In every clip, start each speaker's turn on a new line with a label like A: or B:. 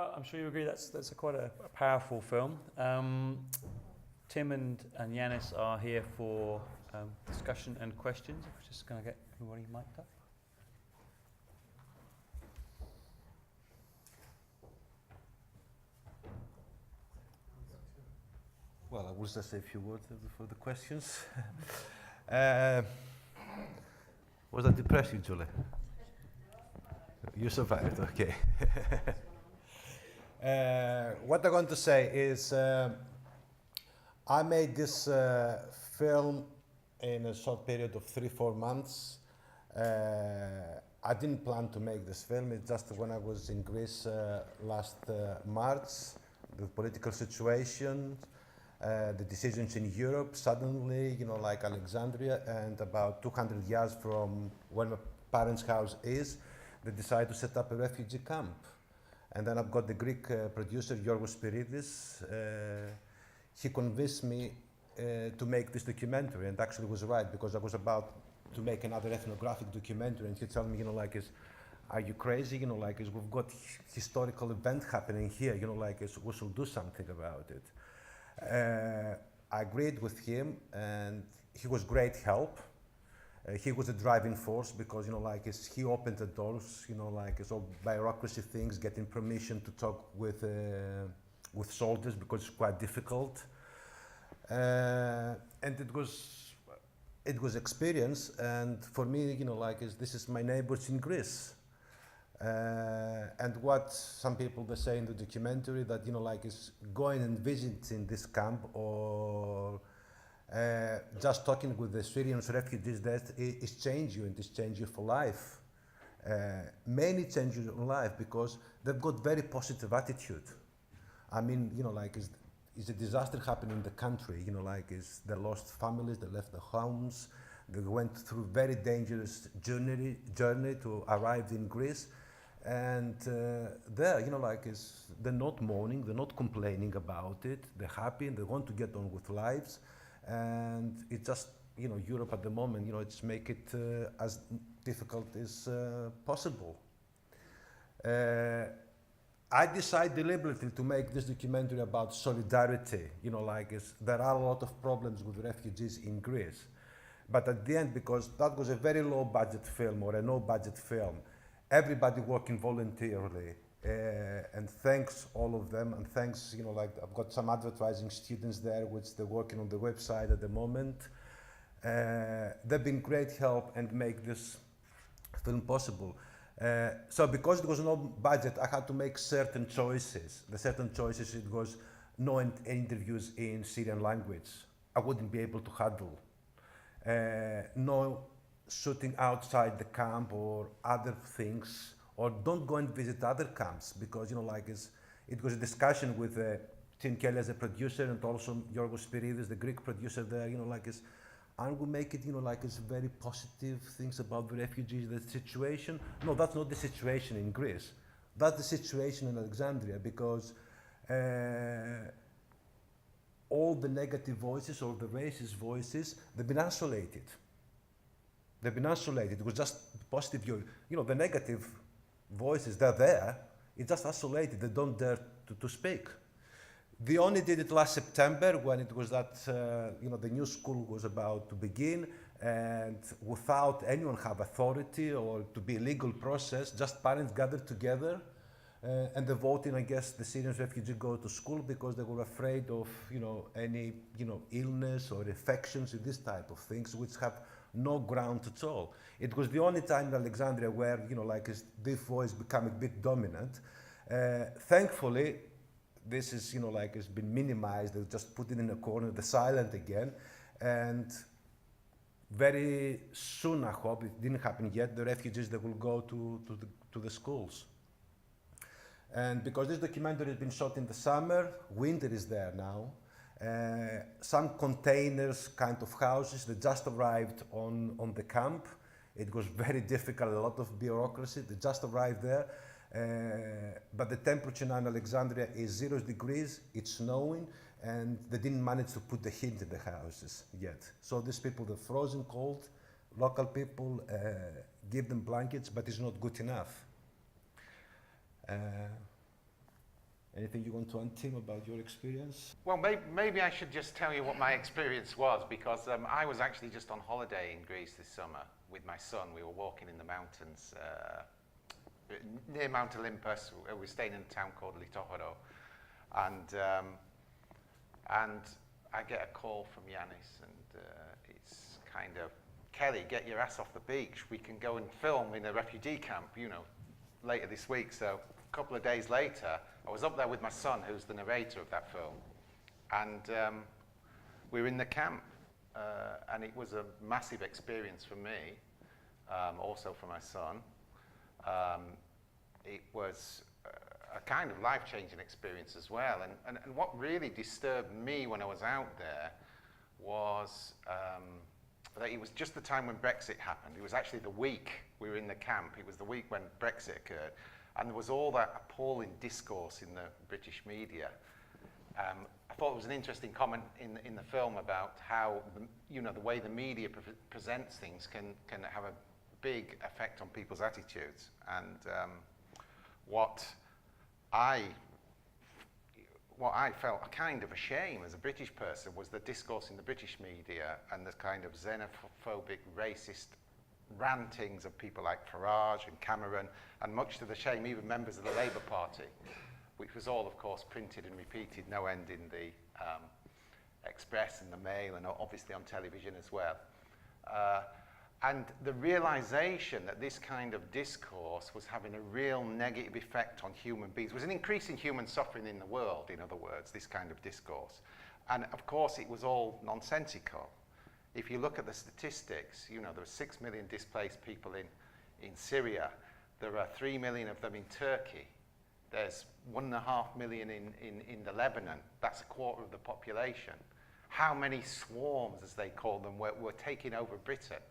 A: Well, I'm sure you agree that's quite a powerful film. Tim and Yiannis are here for discussion and questions. If we're just going to get everybody mic'd up.
B: Well, I will just say a few words for the questions. Was that depressing, Julie? You survived, okay. What I'm going to say is I made this film in a short period of 3-4 months. I didn't plan to make this film. It's just when I was in Greece last March, the political situation, the decisions in Europe, suddenly, you know, like Alexandria and about 200 yards from where my parents' house is, they decided to set up a refugee camp. And then I've got the Greek producer, Yiannis Koufonikos. He convinced me to make this documentary, and actually was right, because I was about to make another ethnographic documentary, and he told me, you know, like, are you crazy? You know, like, we've got historical event happening here, you know, like, we should do something about it. I agreed with him, and he was great help. He was a driving force because, you know, like, he opened the doors, you know, like, all bureaucracy things, getting permission to talk with soldiers because it's quite difficult. And it was experience, and for me, you know, like, this is my neighbours in Greece. And what some people, they say in the documentary, that, you know, like, is going and visiting this camp or just talking with the Syrian refugees, that is change you, and it's change you for life. Many change you in life because they've got very positive attitude. I mean, you know, like, is a disaster happening in the country, you know, like, they lost families, they left their homes, they went through very dangerous journey to arrive in Greece. And there, you know, like, they're not mourning, they're not complaining about it, they're happy and they want to get on with lives. And it's just, you know, Europe at the moment, you know, it's make it as difficult as possible. I decided deliberately to make this documentary about solidarity, you know, like, there are a lot of problems with refugees in Greece. But at the end, because that was a very low budget film or a no budget film, everybody working voluntarily, and thanks all of them, and thanks, you know, like, I've got some advertising students there, which they're working on the website at the moment. They've been great help and make this film possible. So because there was no budget, I had to make certain choices. The certain choices, it was no interviews in Syrian language. I wouldn't be able to handle. No shooting outside the camp or other things, or don't go and visit other camps, because, you know, like, it was a discussion with Christy Kelly as a producer, and also Yiannis Koufonikos, the Greek producer there, you know, like, and we make it, you know, like, very positive things about the refugees, the situation. No, that's not the situation in Greece. That's the situation in Alexandria, because all the negative voices or the racist voices, they've been isolated. They've been isolated. It was just positive view. You know, the negative voices, they're there. It's just isolated. They don't dare to speak. They only did it last September when it was that, you know, the new school was about to begin, and without anyone have authority or to be a legal process, just parents gathered together and they're voting, I guess, the Syrian refugees go to school because they were afraid of, you know, any, you know, illness or infections and this type of things, which have no ground at all. It was the only time in Alexandria where, you know, like, this voice became a bit dominant. Thankfully, this is, you know, like, it's been minimized. They just put it in a corner, they're silent again. And very soon, I hope, it didn't happen yet, the refugees, they will go to the schools. And because this documentary has been shot in the summer, winter is there now. Some containers, kind of houses, they just arrived on the camp. It was very difficult, a lot of bureaucracy. They just arrived there. But the temperature now in Alexandria is 0 degrees, it's snowing, and they didn't manage to put the heat in the houses yet. So these people, they're frozen cold. Local people give them blankets, but it's not good enough. Anything you want to add, Tim, about your experience?
C: Well, maybe I should just tell you what my experience was, because I was actually just on holiday in Greece this summer with my son. We were walking in the mountains near Mount Olympus. We were staying in a town called Litohoro, and I get a call from Yiannis, and it's kind of, Kelly, get your ass off the beach. We can go and film in a refugee camp, you know, later this week. So a couple of days later, I was up there with my son, who's the narrator of that film, and we were in the camp, and it was a massive experience for me, also for my son. It was a kind of life-changing experience as well, and what really disturbed me when I was out there was that it was just the time when Brexit happened. It was actually the week we were in the camp. It was the week when Brexit occurred. And there was all that appalling discourse in the British media. I thought it was an interesting comment in the film about how the way the media presents things can have a big effect on people's attitudes. And what I felt a kind of a shame as a British person was the discourse in the British media and the kind of xenophobic, racist rantings of people like Farage and Cameron, and much to the shame, even members of the Labour Party, which was all, of course, printed and repeated no end in the Express and the Mail, and obviously on television as well. And the realization that this kind of discourse was having a real negative effect on human beings was an increase in human suffering in the world, in other words, this kind of discourse. And of course, it was all nonsensical. If you look at the statistics, there are 6 million displaced people in Syria. There are 3 million of them in Turkey. There's 1.5 million in the Lebanon. That's a quarter of the population. How many swarms, as they call them, were taking over Britain?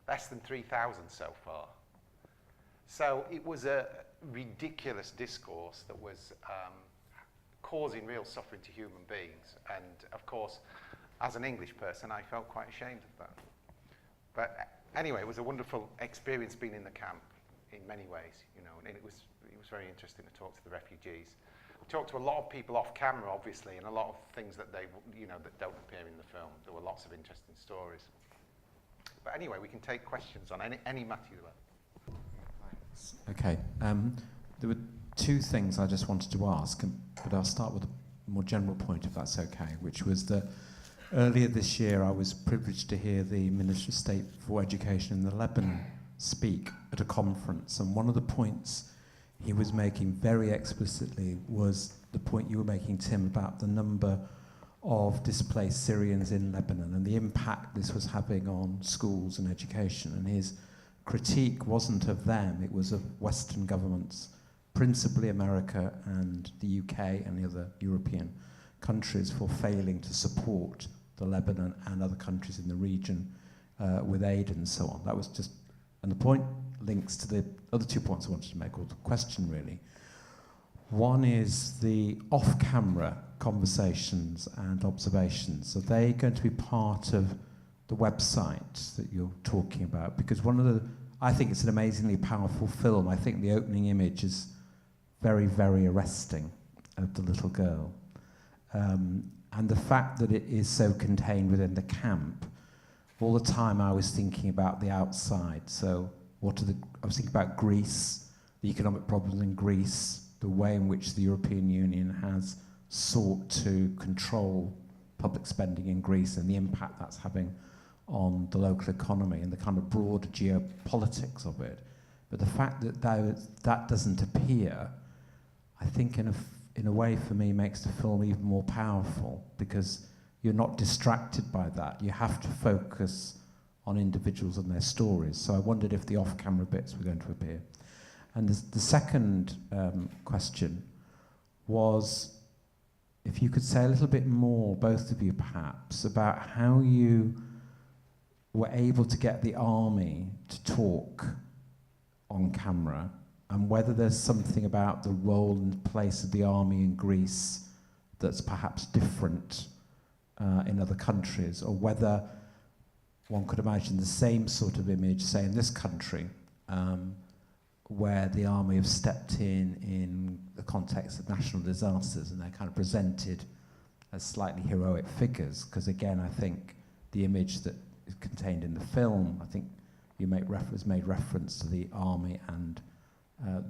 C: Less than 3,000 so far. So it was a ridiculous discourse that was causing real suffering to human beings. And of course, as an English person, I felt quite ashamed of that. But anyway, it was a wonderful experience being in the camp in many ways, and it was very interesting to talk to the refugees. We talked to a lot of people off camera, obviously, and a lot of things that that don't appear in the film. There were lots of interesting stories. But anyway, we can take questions on any matter you like.
D: Thanks. Okay. There were two things I just wanted to ask, but I'll start with a more general point, if that's okay, which was that earlier this year I was privileged to hear the Minister of State for Education in the Lebanon speak at a conference, and one of the points he was making very explicitly was the point you were making, Tim, about the number of displaced Syrians in Lebanon and the impact this was having on schools and education. And his critique wasn't of them, it was of Western governments, principally America and the UK and the other European countries, for failing to support the Lebanon and other countries in the region with aid and so on. That was just, and the point links to the other 2 points I wanted to make, or the question really. One is the off-camera conversations and observations. Are they going to be part of the website that you're talking about? Because I think it's an amazingly powerful film. I think the opening image is very, very arresting of the little girl. And the fact that it is so contained within the camp, all the time I was thinking about the outside. So I was thinking about Greece, the economic problems in Greece, the way in which the European Union has sought to control public spending in Greece and the impact that's having on the local economy and the kind of broader geopolitics of it. But the fact that that doesn't appear, I think in a way for me makes the film even more powerful, because you're not distracted by that. You have to focus on individuals and their stories. So I wondered if the off-camera bits were going to appear. And the second question was, if you could say a little bit more, both of you perhaps, about how you were able to get the army to talk on camera, and whether there's something about the role and place of the army in Greece that's perhaps different in other countries, or whether one could imagine the same sort of image, say, in this country, where the army have stepped in the context of national disasters, and they're kind of presented as slightly heroic figures. Because again, I think the image that is contained in the film, I think you made reference to the army and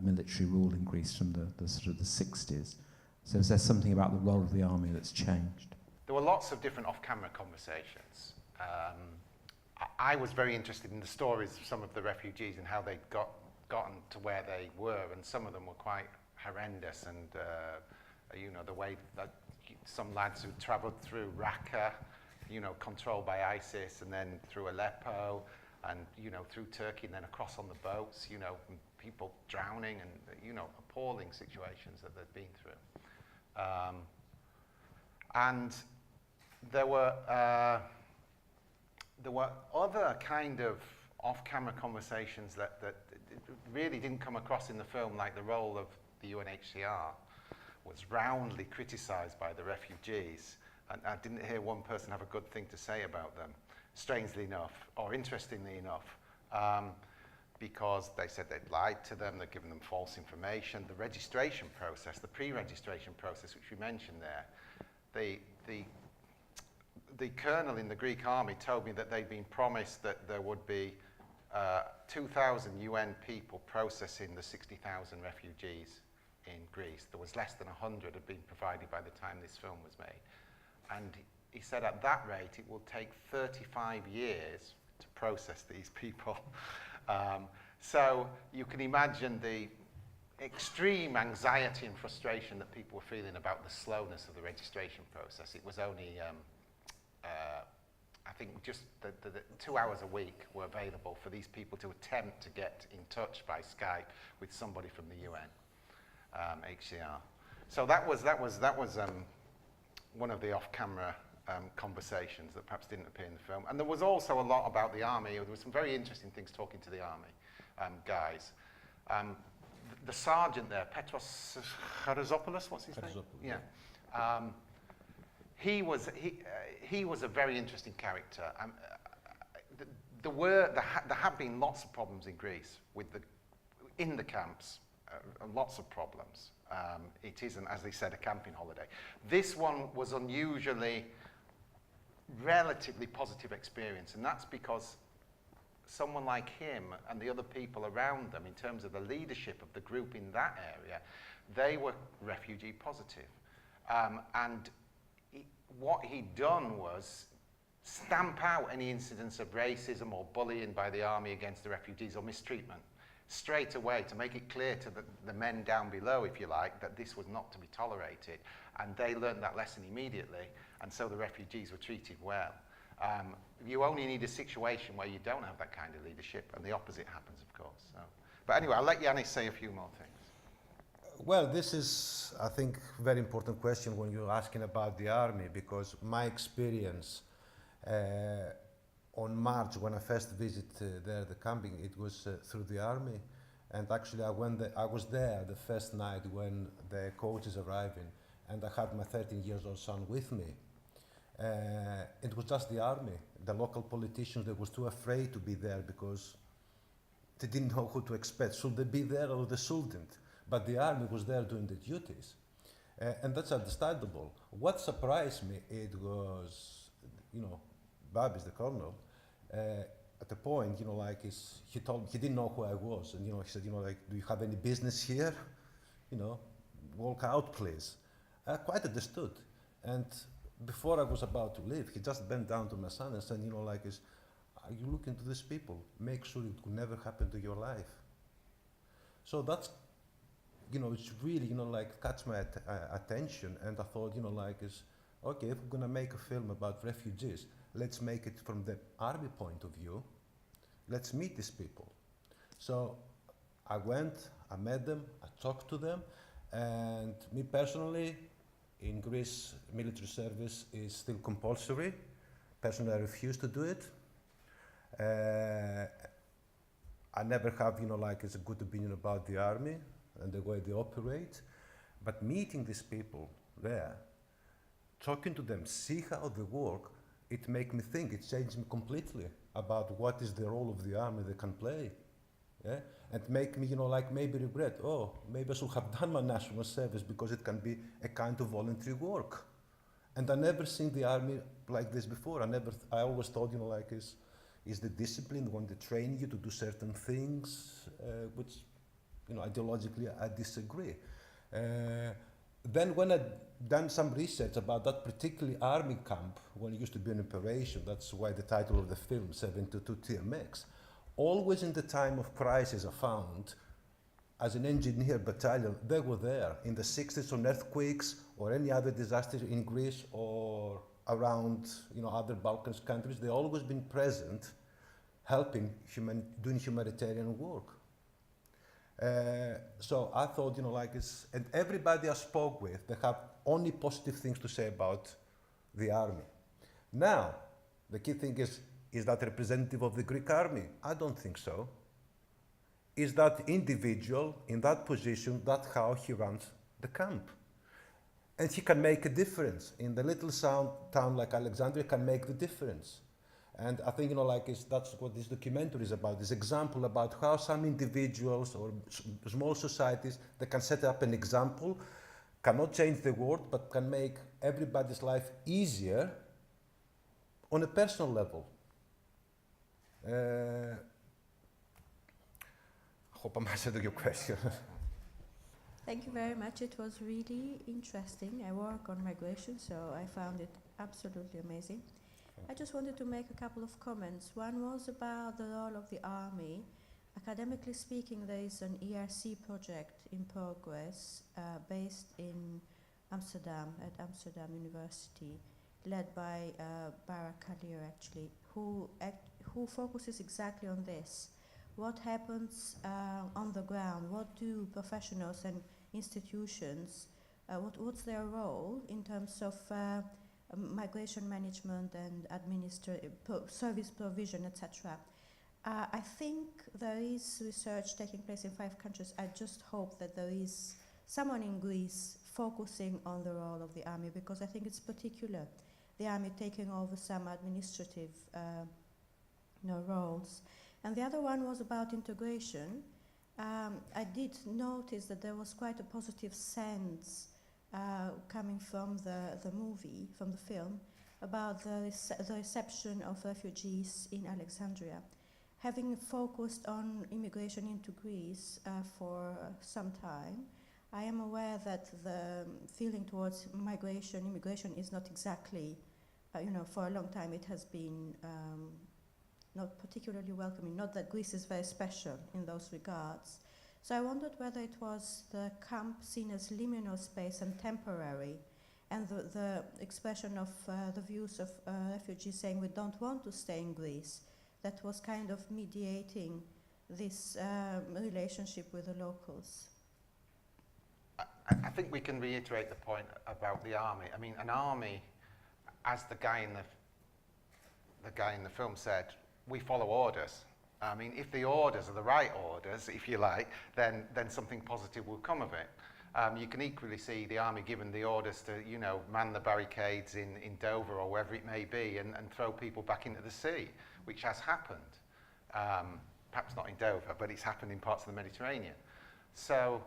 D: military rule in Greece from the sort of the 60s. So is there something about the role of the army that's changed?
C: There were lots of different off-camera conversations. I was very interested in the stories of some of the refugees and how they'd gotten to where they were, and some of them were quite horrendous. And you know, the way that some lads who travelled through Raqqa, you know, controlled by ISIS, and then through Aleppo, and you know, through Turkey, and then across on the boats, you know, people drowning, and you know, appalling situations that they'd been through. And there were other kind of off-camera conversations that really didn't come across in the film, like the role of the UNHCR was roundly criticised by the refugees, and I didn't hear one person have a good thing to say about them, strangely enough, or interestingly enough, because they said they'd lied to them, they'd given them false information. The registration process, the pre-registration process, which we mentioned there, the colonel in the Greek army told me that they'd been promised that there would be 2,000 UN people processing the 60,000 refugees in Greece. There was less than 100 had been provided by the time this film was made. And he said at that rate it will take 35 years to process these people. So you can imagine the extreme anxiety and frustration that people were feeling about the slowness of the registration process. It was only, I think, just the 2 hours a week were available for these people to attempt to get in touch by Skype with somebody from the UN, HCR. So that was one of the off-camera conversations that perhaps didn't appear in the film. And there was also a lot about the army. There were some very interesting things talking to the army guys. The sergeant there, Petros Charizopoulos, what's his name? Yeah. He was a very interesting character. There have been lots of problems in Greece in the camps, lots of problems. It isn't, as they said, a camping holiday. This one was unusually relatively positive experience, and that's because someone like him and the other people around them, in terms of the leadership of the group in that area, they were refugee positive. And what he'd done was stamp out any incidents of racism or bullying by the army against the refugees or mistreatment straight away, to make it clear to the men down below, if you like, that this was not to be tolerated. And they learned that lesson immediately, and so the refugees were treated well. You only need a situation where you don't have that kind of leadership, and the opposite happens, of course. So. But anyway, I'll let Yiannis say a few more things.
B: Well, this is, I think, a very important question when you're asking about the army, because my experience on March, when I first visited there, the camping, it was through the army. And actually, I was there the first night when the coach is arriving, and I had my 13-year-old son with me. It was just the army. The local politicians, they were too afraid to be there because they didn't know who to expect. Should they be there or they shouldn't? But the army was there doing the duties. And that's understandable. What surprised me, it was, you know, Babis, the colonel, at the point, you know, like he didn't know who I was. And, you know, he said, you know, like, do you have any business here? You know, walk out, please. I quite understood. And before I was about to leave, he just bent down to my son and said, you know, like, are you looking to these people? Make sure it could never happen to your life. So that's, you know, it's really, you know, like, catch my attention. And I thought, you know, like, okay, if we're gonna make a film about refugees, let's make it from the army point of view. Let's meet these people. So I went, I met them, I talked to them, and me personally, in Greece, military service is still compulsory. Personally, I refuse to do it. I never have, you know, like, a good opinion about the army and the way they operate. But meeting these people there, talking to them, see how they work, it made me think, it changed me completely about what is the role of the army they can play. yeah? And make me, like maybe regret, oh, maybe I should have done my national service because it can be a kind of voluntary work. And I never seen the army like this before. I always thought, like is the discipline when they train you to do certain things, which, ideologically I disagree. Then when I'd done some research about that particular army camp, when it used to be an operation, that's why the title of the film, 722 TMX, always in the time of crisis I found, as an engineer battalion, they were there in the 60s on earthquakes or any other disaster in Greece or around other Balkans countries. They've always been present, helping, doing humanitarian work. So I thought, and everybody I spoke with, they have only positive things to say about the army. Now, the key thing is that representative of the Greek army? I don't think so. Is that individual in that position, that's how he runs the camp. And he can make a difference. In the little town like Alexandria, can make the difference. And I think, that's what this documentary is about, this example about how some individuals or small societies, they can set up an example, cannot change the world, but can make everybody's life easier on a personal level. I hope I'm answering your question.
E: Thank you very much. It was really interesting. I work on migration, so I found it absolutely amazing. I just wanted to make a couple of comments. One was about the role of the army. Academically speaking, there is an ERC project in progress based in Amsterdam, at Amsterdam University, led by Barak Kalir, actually, who focuses exactly on this. What happens on the ground? What do professionals and institutions, what's their role in terms of migration management and service provision, etc. I think there is research taking place in 5 countries. I just hope that there is someone in Greece focusing on the role of the army, because I think it's particular, the army taking over some administrative roles. And the other one was about integration. I did notice that there was quite a positive sense coming from the movie, from the film, about the reception of refugees in Alexandria. Having focused on immigration into Greece for some time, I am aware that the feeling towards immigration is not exactly, for a long time it has been not particularly welcoming, not that Greece is very special in those regards. So I wondered whether it was the camp seen as liminal space and temporary, and the expression of the views of refugees saying we don't want to stay in Greece, that was kind of mediating this relationship with the locals.
C: I think we can reiterate the point about the army. I mean, an army, as the guy in the film said, we follow orders. I mean, if the orders are the right orders, if you like, then something positive will come of it. You can equally see the army given the orders to, man the barricades in Dover or wherever it may be and throw people back into the sea, which has happened. Perhaps not in Dover, but it's happened in parts of the Mediterranean. So,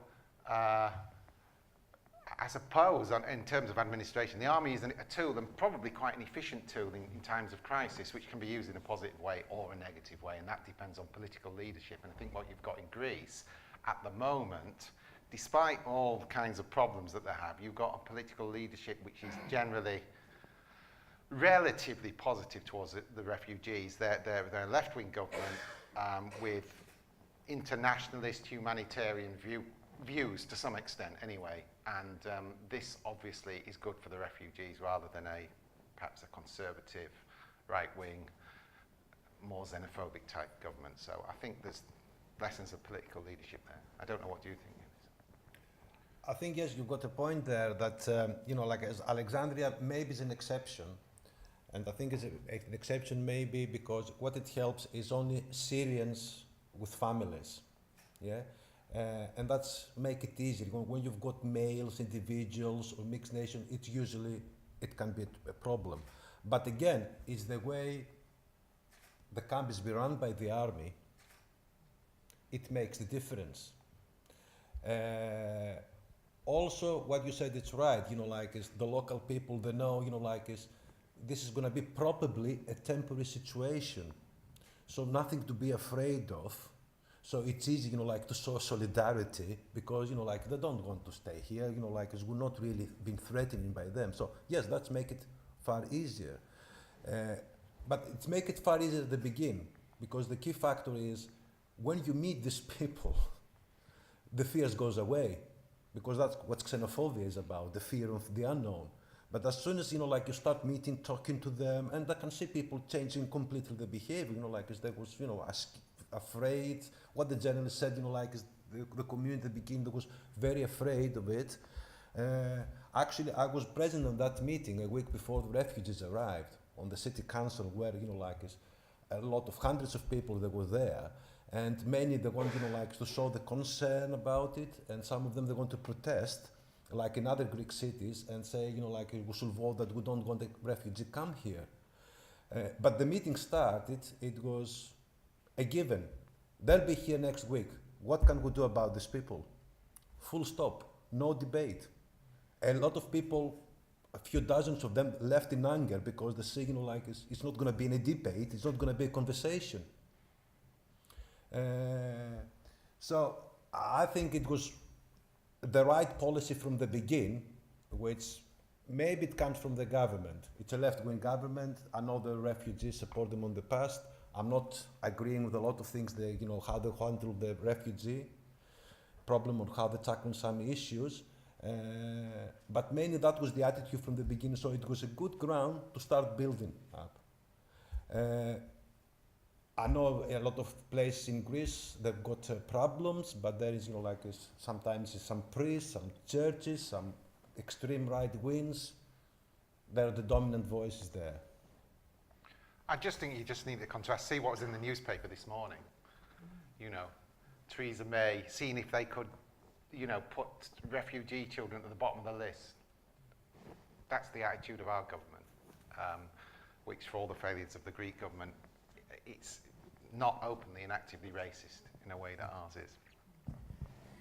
C: I suppose, in terms of administration, the army is a tool, and probably quite an efficient tool in times of crisis, which can be used in a positive way or a negative way, and that depends on political leadership. And I think what you've got in Greece at the moment, despite all the kinds of problems that they have, you've got a political leadership which is generally relatively positive towards the refugees. They're a left-wing government with internationalist humanitarian views to some extent anyway, and this obviously is good for the refugees rather than perhaps a conservative, right-wing, more xenophobic type government. So I think there's lessons of political leadership there. I don't know, what do you think, Yiannis?
B: I think, yes, you've got a point there that, as Alexandria maybe is an exception, and I think it's an exception maybe because what it helps is only Syrians with families, yeah? And that's make it easier. When you've got males, individuals, or mixed nation, it can be a problem. But again, it's the way the camp is run by the army. it makes the difference. Also, what you said, it's right, is the local people, they know, this is going to be probably a temporary situation. So nothing to be afraid of. So it's easy, to show solidarity because, they don't want to stay here, we're not really being threatened by them. So yes, let's make it far easier. But it's make it far easier at the beginning because the key factor is when you meet these people, the fears goes away because that's what xenophobia is about, the fear of the unknown. But as soon as, you start meeting, talking to them, and I can see people changing completely the behavior, as they was, afraid. What the journalist said, is the community at the beginning was very afraid of it. Actually, I was present at that meeting a week before the refugees arrived on the city council where, a lot of hundreds of people that were there. And many, they want, to show the concern about it. And some of them, they want to protest, like in other Greek cities, and say, we should vote that we don't want the refugee come here. But the meeting started, it was a given. They'll be here next week. What can we do about these people? Full stop, no debate. A lot of people, a few dozens of them left in anger because they say, it's not going to be any debate, it's not going to be a conversation. So I think it was the right policy from the beginning, which maybe it comes from the government. It's a left-wing government. I know the refugees support them on the past. I'm not agreeing with a lot of things, how they handle the refugee problem or how they tackle some issues. But mainly that was the attitude from the beginning, so it was a good ground to start building up. I know a lot of places in Greece, they've got problems, but there is, sometimes some priests, some churches, some extreme right wings. They're the dominant voices there.
C: I just think you just need to contrast. See what was in the newspaper this morning. Theresa May, seeing if they could, put refugee children at the bottom of the list. That's the attitude of our government, which for all the failures of the Greek government, it's not openly and actively racist in a way that ours is.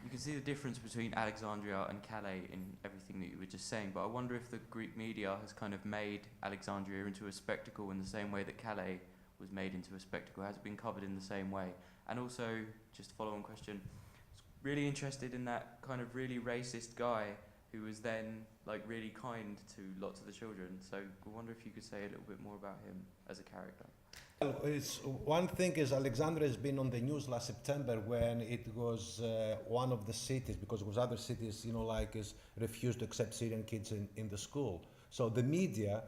F: You can see the difference between Alexandria and Calais in everything that you were just saying, but I wonder if the Greek media has kind of made Alexandria into a spectacle in the same way that Calais was made into a spectacle. Has it been covered in the same way? And also, just a follow-on question, really interested in that kind of really racist guy who was then really kind to lots of the children. So I wonder if you could say a little bit more about him as a character.
B: Well, one thing is Alexandria has been on the news last September when it was one of the cities, because it was other cities, refused to accept Syrian kids in the school. So the media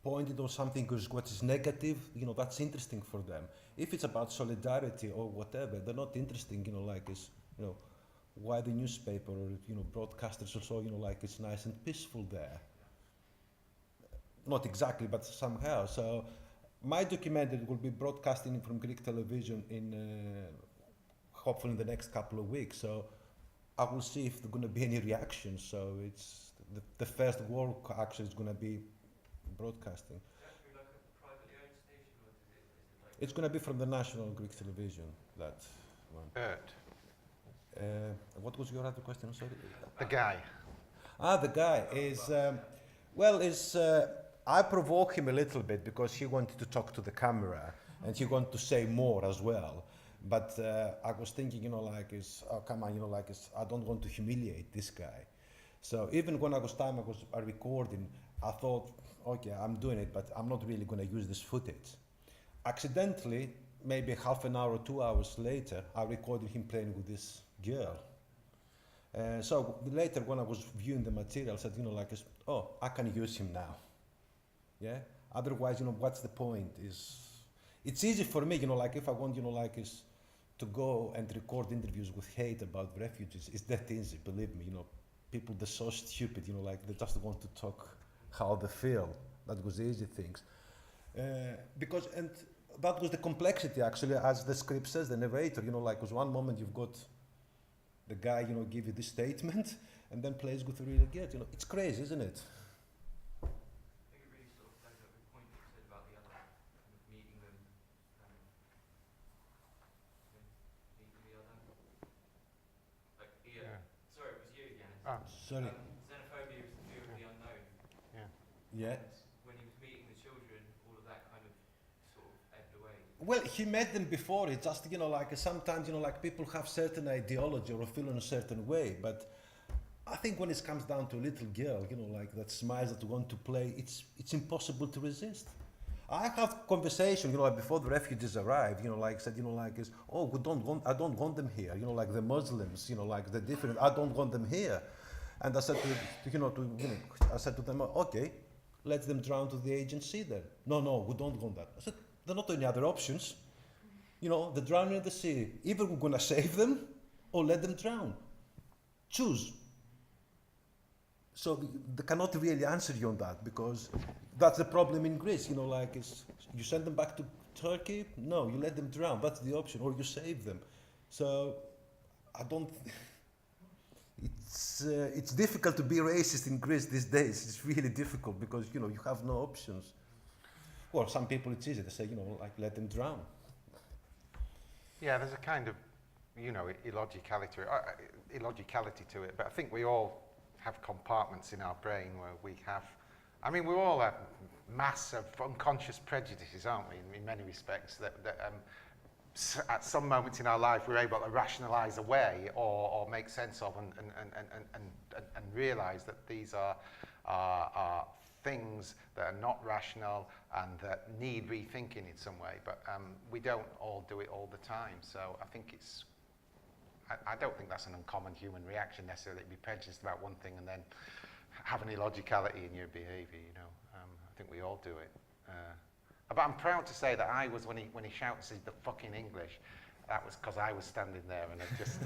B: pointed on something what is negative, that's interesting for them. If it's about solidarity or whatever, they're not interesting, why the newspaper or, broadcasters also, it's nice and peaceful there. Not exactly, but somehow. So my documentary will be broadcasting from Greek television in hopefully in the next couple of weeks. So I will see if there's going to be any reaction. So it's the first work actually is going to be broadcasting. Is that like a privately owned station, or is it like it's going to be from the national Greek television. That one. What was your other question? Sorry.
C: The guy.
B: The guy is I provoke him a little bit because he wanted to talk to the camera and he wanted to say more as well. But I was thinking, oh, come on, I don't want to humiliate this guy. So even when I was recording, I thought, okay, I'm doing it, but I'm not really going to use this footage. Accidentally, maybe half an hour or 2 hours later, I recorded him playing with this girl. So later, when I was viewing the material, I said, oh, I can use him now. Yeah. Otherwise, what's the point? It's easy for me, if I want, to go and record interviews with hate about refugees. It's that easy, believe me. People they're so stupid, they just want to talk how they feel. That was the easy things. And that was the complexity actually, as the script says, the narrator. Because one moment you've got the guy, give you this statement, and then plays with the real girl. It's crazy, isn't it? Sorry.
F: Xenophobia is the fear of the unknown.
B: Yeah.
F: When he was meeting the children, all of that kind of sort of ebbed away.
B: Well, he met them before. It's just, you know, like sometimes, you know, like people have certain ideology or feel in a certain way. But I think when it comes down to a little girl, you know, like that smiles, that want to play, it's impossible to resist. I have conversation, you know, like before the refugees arrived, you know, like said, you know, like is, oh, I don't want them here. You know, like the Muslims, you know, like the different, I don't want them here. And I said I said to them, okay, let them drown to the agency then. No, we don't want that. I said, there are not any other options. You know, they're drowning in the sea. Either we're going to save them or let them drown. Choose. So they cannot really answer you on that, because that's the problem in Greece. You know, like you send them back to Turkey. No, you let them drown. That's the option, or you save them. So I don't. It's difficult to be racist in Greece these days. It's really difficult because, you know, you have no options. Well, some people it's easy to say, you know, like let them drown.
C: Yeah, there's a kind of, you know, illogicality to it, but I think we all have compartments in our brain where we have, I mean, we all have mass of unconscious prejudices, aren't we, in many respects, that at some moments in our life we're able to rationalise away or make sense of and realise that these are things that are not rational and that need rethinking in some way, but we don't all do it all the time. So I think it's, I don't think that's an uncommon human reaction necessarily, to be prejudiced about one thing and then have an illogicality in your behaviour, you know. I think we all do it. But I'm proud to say that I was, when he shouts the fucking English, that was because I was standing there and I just...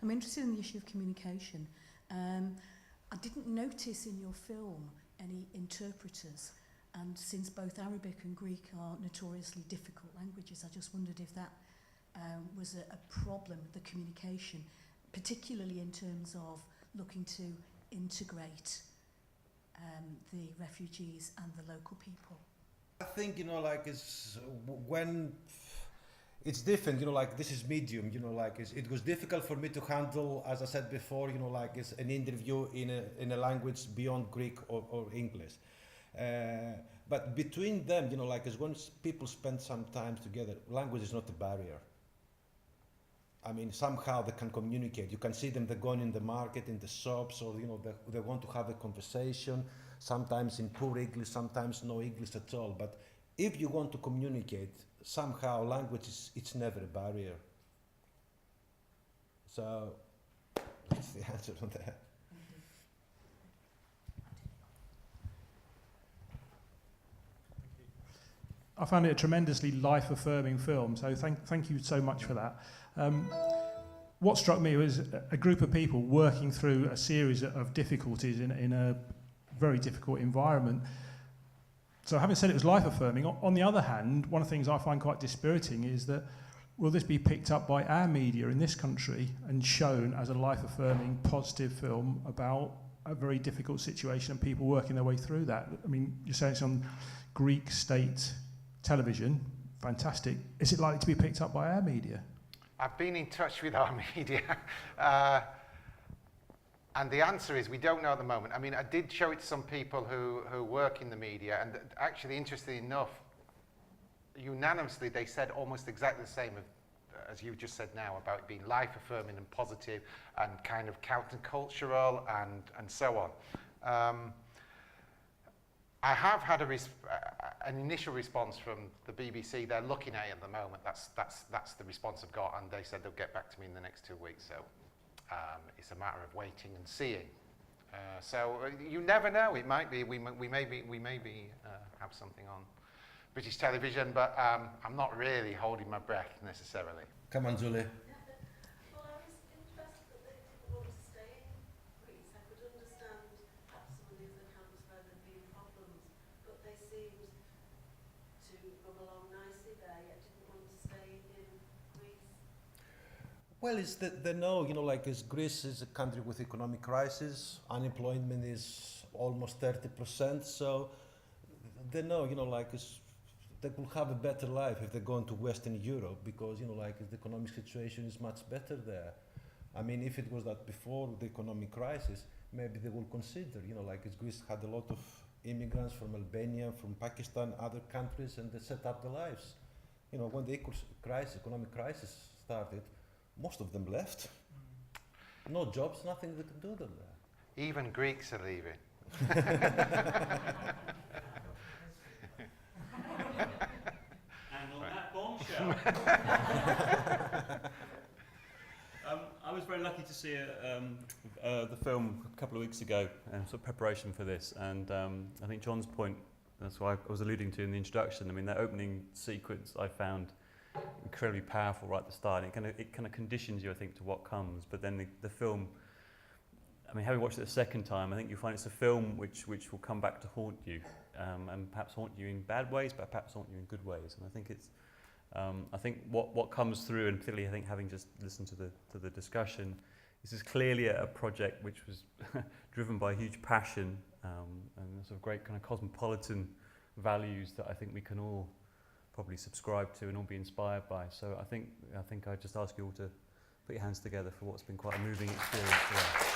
G: I'm interested in the issue of communication. I didn't notice in your film any interpreters, and since both Arabic and Greek are notoriously difficult languages, I just wondered if that was a problem, the communication, particularly in terms of looking to integrate the refugees and the local people.
B: I think, you know, like when it's different, you know, like this is medium, you know, like it was difficult for me to handle, as I said before, you know, like an interview in a language beyond Greek or English. But between them, you know, like once people spend some time together, language is not a barrier. I mean, somehow they can communicate. You can see them, they're going in the market, in the shops, or, you know, they want to have a conversation, sometimes in poor English, sometimes no English at all. But if you want to communicate, somehow language it's never a barrier. So that's the answer on that.
H: I found it a tremendously life-affirming film, so thank you so much for that. What struck me was a group of people working through a series of difficulties in a very difficult environment. So having said it was life-affirming, on the other hand, one of the things I find quite dispiriting is that will this be picked up by our media in this country and shown as a life-affirming, positive film about a very difficult situation and people working their way through that? I mean, you're saying it's on Greek state television, fantastic. Is it likely to be picked up by our media?
C: I've been in touch with our media, and the answer is we don't know at the moment. I mean, I did show it to some people who work in the media, and actually, interestingly enough, unanimously they said almost exactly the same as you just said now about it being life-affirming and positive and kind of countercultural and so on. I have had an initial response from the BBC. They're looking at it at the moment. That's the response I've got, and they said they'll get back to me in the next 2 weeks. So it's a matter of waiting and seeing. So you never know. It might be we may have something on British television, but I'm not really holding my breath necessarily.
B: Come on, Julie. Well, it's that they know, you know, like Greece is a country with economic crisis, unemployment is almost 30%, so they know, you know, like they will have a better life if they go into Western Europe because, you know, like the economic situation is much better there. I mean, if it was that before the economic crisis, maybe they will consider, you know, like Greece had a lot of immigrants from Albania, from Pakistan, other countries, and they set up their lives. You know, when the economic crisis started, most of them left. No jobs, nothing they could do them there.
C: Even Greeks are leaving.
A: And on that bombshell. I was very lucky to see the film a couple of weeks ago, sort of preparation for this, and I think John's point, that's what I was alluding to in the introduction. I mean, that opening sequence I found incredibly powerful right at the start. It kind of conditions you, I think, to what comes. But then the film, I mean, having watched it a second time, I think you'll find it's a film which will come back to haunt you, and perhaps haunt you in bad ways, but perhaps haunt you in good ways. And I think it's, I think what comes through, and clearly I think having just listened to the discussion, this is clearly a project which was driven by huge passion and sort of great kind of cosmopolitan values that I think we can all probably subscribe to and all be inspired by. So I think I just ask you all to put your hands together for what's been quite a moving experience for us.